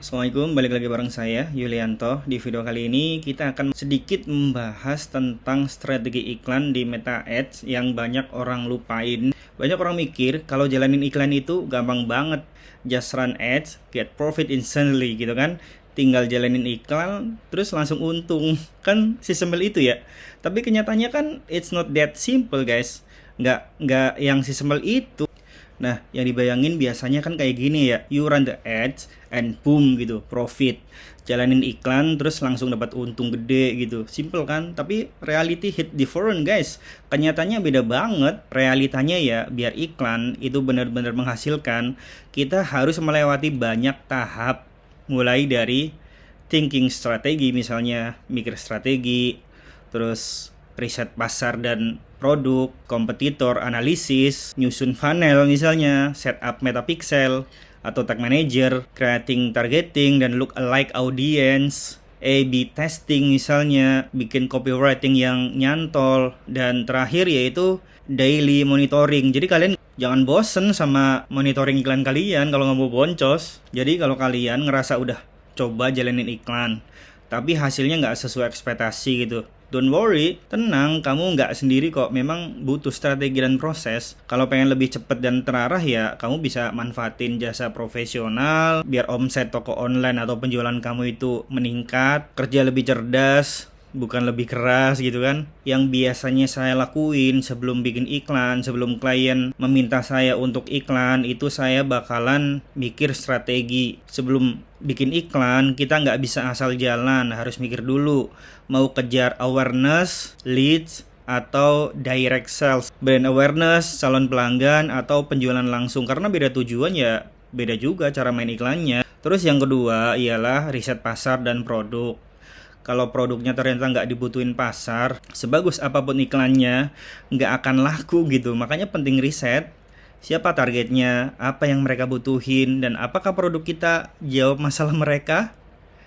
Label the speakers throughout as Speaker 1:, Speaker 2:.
Speaker 1: Assalamualaikum, balik lagi bareng saya Yulianto. Di video kali ini kita akan sedikit membahas tentang strategi iklan di Meta Ads yang banyak orang lupain. Banyak orang mikir kalau jalanin iklan itu gampang banget, just run ads, get profit instantly gitu kan. Tinggal jalanin iklan terus langsung untung, kan sesimpel itu ya. Tapi kenyataannya kan it's not that simple guys. Nggak yang sesimpel itu. Nah, yang dibayangin biasanya kan kayak gini ya, you run the ads and boom gitu, profit. Jalanin iklan terus langsung dapat untung gede gitu. Simple kan? Tapi reality hit different guys. Kenyataannya beda banget. Realitanya ya, biar iklan itu benar-benar menghasilkan, kita harus melewati banyak tahap. Mulai dari thinking strategi misalnya, mikir strategi, terus riset pasar dan produk, kompetitor, analisis, nyusun funnel misalnya, setup metapixel atau tag manager, creating targeting dan look-alike audience, A/B testing misalnya, bikin copywriting yang nyantol, dan terakhir yaitu daily monitoring. Jadi kalian jangan bosen sama monitoring iklan kalian kalau nggak mau boncos. Jadi kalau kalian ngerasa udah coba jalanin iklan, tapi hasilnya nggak sesuai ekspektasi gitu, don't worry, tenang, kamu nggak sendiri kok. Memang butuh strategi dan proses. Kalau pengen lebih cepat dan terarah ya, kamu bisa manfaatin jasa profesional biar omset toko online atau penjualan kamu itu meningkat. Kerja lebih cerdas, bukan lebih keras gitu kan. Yang biasanya saya lakuin sebelum bikin iklan, sebelum klien meminta saya untuk iklan, itu saya bakalan mikir strategi. Sebelum bikin iklan, kita nggak bisa asal jalan, harus mikir dulu. Mau kejar awareness, leads, atau direct sales. Brand awareness, calon pelanggan, atau penjualan langsung. Karena beda tujuan ya, beda juga cara main iklannya. Terus yang kedua ialah riset pasar dan produk. Kalau produknya ternyata nggak dibutuhin pasar, sebagus apapun iklannya, nggak akan laku gitu. Makanya penting riset, siapa targetnya, apa yang mereka butuhin, dan apakah produk kita jawab masalah mereka?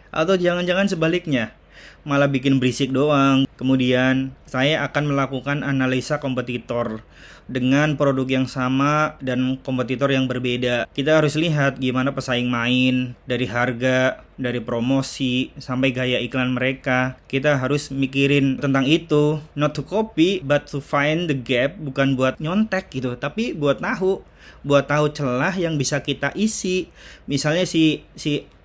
Speaker 1: Atau jangan-jangan sebaliknya, malah bikin berisik doang. Kemudian saya akan melakukan analisa kompetitor dengan produk yang sama dan kompetitor yang berbeda. Kita harus lihat gimana pesaing main, dari harga, dari promosi, sampai gaya iklan mereka. Kita harus mikirin tentang itu, not to copy but to find the gap. Bukan buat nyontek gitu, tapi buat tahu celah yang bisa kita isi. Misalnya si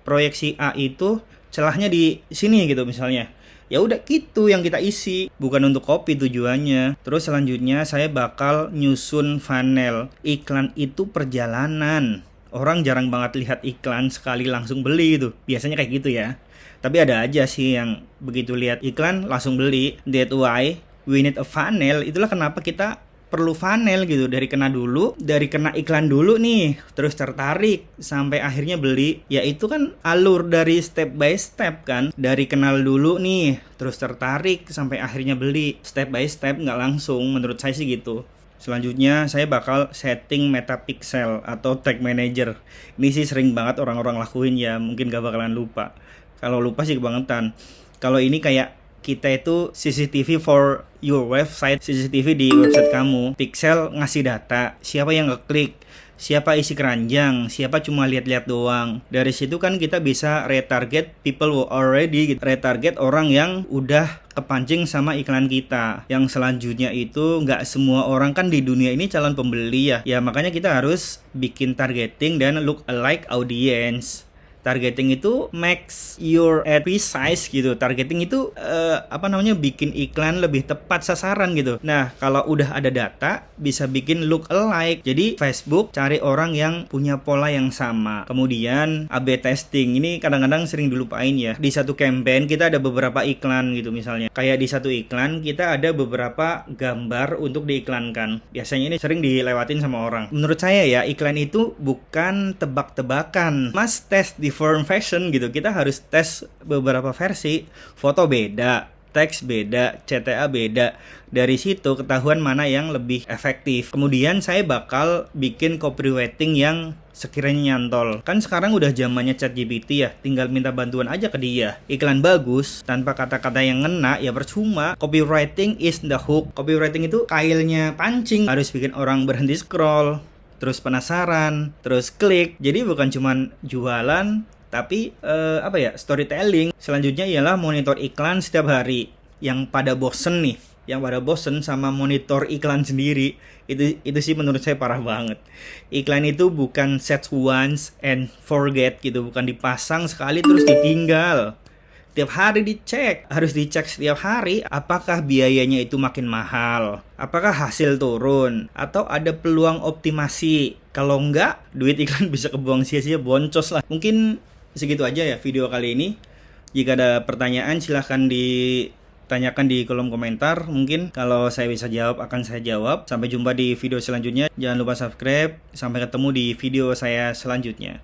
Speaker 1: proyek si A itu celahnya di sini gitu misalnya. Ya udah gitu yang kita isi, bukan untuk copy tujuannya. Terus selanjutnya saya bakal nyusun funnel. Iklan itu perjalanan. Orang jarang banget lihat iklan sekali langsung beli itu. Biasanya kayak gitu ya. Tapi ada aja sih yang begitu lihat iklan langsung beli. That's why we need a funnel. Itulah kenapa kita perlu funnel gitu, dari kena iklan dulu nih, terus tertarik sampai akhirnya beli. Ya itu kan alur dari step by step kan, dari kenal dulu nih, terus tertarik sampai akhirnya beli, step by step, nggak langsung. Menurut saya sih gitu. Selanjutnya saya bakal setting metapixel atau tag manager. Ini sih sering banget orang-orang lakuin ya, mungkin gak bakalan lupa. Kalau lupa sih kebangetan. Kalau ini kayak kita itu CCTV for your website, CCTV di website kamu. Pixel ngasih data, siapa yang ngeklik, siapa isi keranjang, siapa cuma lihat-lihat doang. Dari situ kan kita bisa retarget people who already, retarget orang yang udah kepancing sama iklan kita. Yang selanjutnya itu nggak semua orang kan di dunia ini calon pembeli ya. Ya makanya kita harus bikin targeting dan look alike audience. Targeting itu makes your ad precise gitu. Targeting itu bikin iklan lebih tepat sasaran gitu. Nah, kalau udah ada data, bisa bikin look alike. Jadi Facebook cari orang yang punya pola yang sama. Kemudian A/B testing. Ini kadang-kadang sering dilupain ya. Di satu campaign kita ada beberapa iklan gitu misalnya. Kayak di satu iklan kita ada beberapa gambar untuk diiklankan. Biasanya ini sering dilewatin sama orang. Menurut saya ya, iklan itu bukan tebak-tebakan. Mas tes di form fashion gitu, kita harus tes beberapa versi, foto beda, teks beda, CTA beda. Dari situ ketahuan mana yang lebih efektif. Kemudian saya bakal bikin copywriting yang sekiranya nyantol. Kan sekarang udah zamannya ChatGPT ya, tinggal minta bantuan aja ke dia. Iklan bagus tanpa kata-kata yang ngena ya percuma. Copywriting is the hook. Copywriting itu kailnya pancing, harus bikin orang berhenti scroll, terus penasaran, terus klik. Jadi bukan cuman jualan, Tapi storytelling selanjutnya ialah monitor iklan setiap hari. Yang pada bosen nih, yang pada bosen sama monitor iklan sendiri, itu sih menurut saya parah banget. Iklan itu bukan set once and forget gitu, bukan dipasang sekali terus ditinggal. Tiap hari dicek, harus dicek setiap hari apakah biayanya itu makin mahal, apakah hasil turun, atau ada peluang optimasi. Kalau enggak, duit iklan bisa kebuang sia-sia, boncos lah. Mungkin segitu aja ya video kali ini. Jika ada pertanyaan silahkan ditanyakan di kolom komentar. Mungkin kalau saya bisa jawab akan saya jawab. Sampai jumpa di video selanjutnya. Jangan lupa subscribe. Sampai ketemu di video saya selanjutnya.